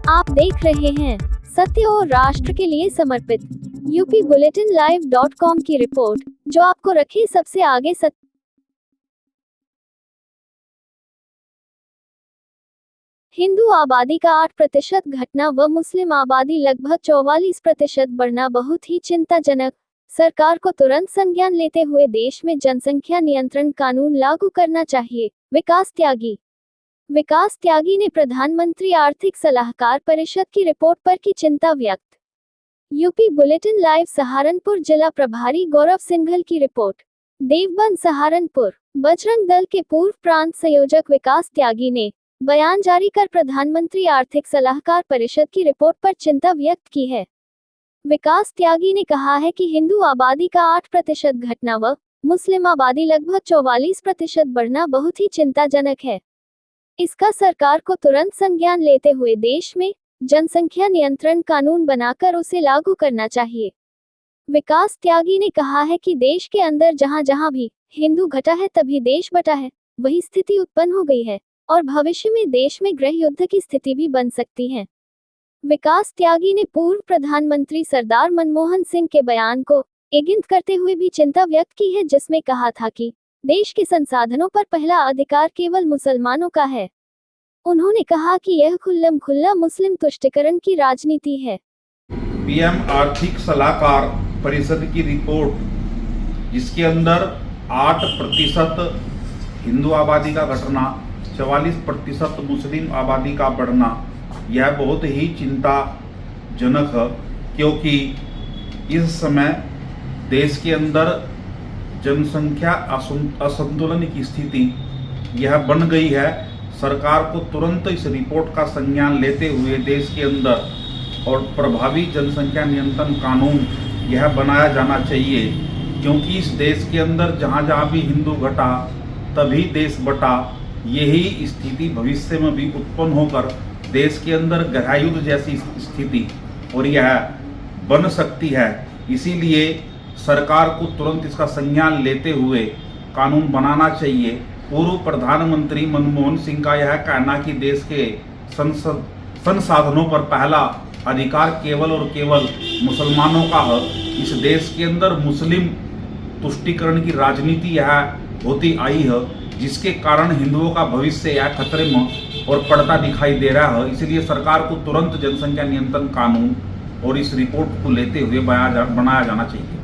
आप देख रहे हैं सत्य और राष्ट्र के लिए समर्पित यूपी बुलेटिन live.com की रिपोर्ट, जो आपको रखे सबसे आगे। हिंदू आबादी का 8% घटना व मुस्लिम आबादी लगभग 44% बढ़ना बहुत ही चिंताजनक। सरकार को तुरंत संज्ञान लेते हुए देश में जनसंख्या नियंत्रण कानून लागू करना चाहिए। विकास त्यागी ने प्रधानमंत्री आर्थिक सलाहकार परिषद की रिपोर्ट पर की चिंता व्यक्त। यूपी बुलेटिन लाइव सहारनपुर जिला प्रभारी गौरव सिंघल की रिपोर्ट। देवबंद सहारनपुर। बजरंग दल के पूर्व प्रांत संयोजक विकास त्यागी ने बयान जारी कर प्रधानमंत्री आर्थिक सलाहकार परिषद की रिपोर्ट पर चिंता व्यक्त की है। विकास त्यागी ने कहा है कि हिंदू आबादी का 8% घटना व मुस्लिम आबादी लगभग 44% बढ़ना बहुत ही चिंताजनक है। इसका सरकार को तुरंत संज्ञान लेते हुए देश में जनसंख्या नियंत्रण कानून बनाकर उसे लागू करना चाहिए। विकास त्यागी ने कहा है कि देश के अंदर जहां जहां भी हिंदू घटा है तभी देश बटा है, वही स्थिति उत्पन्न हो गई है और भविष्य में देश में गृह युद्ध की स्थिति भी बन सकती है। विकास त्यागी ने पूर्व प्रधानमंत्री सरदार मनमोहन सिंह के बयान को इंगित करते हुए भी चिंता व्यक्त की है, जिसमें कहा था कि देश के संसाधनों पर पहला अधिकार केवल मुसलमानों का है। उन्होंने कहा कि यह खुल्ला मुस्लिम तुष्टीकरण की राजनीति है। पीएम आर्थिक सलाहकार परिषद की रिपोर्ट, जिसके अंदर 8% हिंदू आबादी का घटना, 44% मुस्लिम आबादी का बढ़ना, यह बहुत ही चिंताजनक है, क्योंकि इस समय देश के अंदर जनसंख्या असंतुलन की स्थिति यह बन गई है। सरकार को तुरंत इस रिपोर्ट का संज्ञान लेते हुए देश के अंदर और प्रभावी जनसंख्या नियंत्रण कानून यह बनाया जाना चाहिए, क्योंकि इस देश के अंदर जहाँ जहाँ भी हिंदू घटा तभी देश बटा। यही स्थिति भविष्य में भी उत्पन्न होकर देश के अंदर गृह युद्ध जैसी स्थिति और यह बन सकती है। इसीलिए सरकार को तुरंत इसका संज्ञान लेते हुए कानून बनाना चाहिए। पूर्व प्रधानमंत्री मनमोहन सिंह का यह कहना कि देश के संसाधनों पर पहला अधिकार केवल और केवल मुसलमानों का है, इस देश के अंदर मुस्लिम तुष्टीकरण की राजनीति यह होती आई है, जिसके कारण हिंदुओं का भविष्य यह खतरे में और पड़ता दिखाई दे रहा है। इसलिए सरकार को तुरंत जनसंख्या नियंत्रण कानून और इस रिपोर्ट को लेते हुए बनाया जाना चाहिए।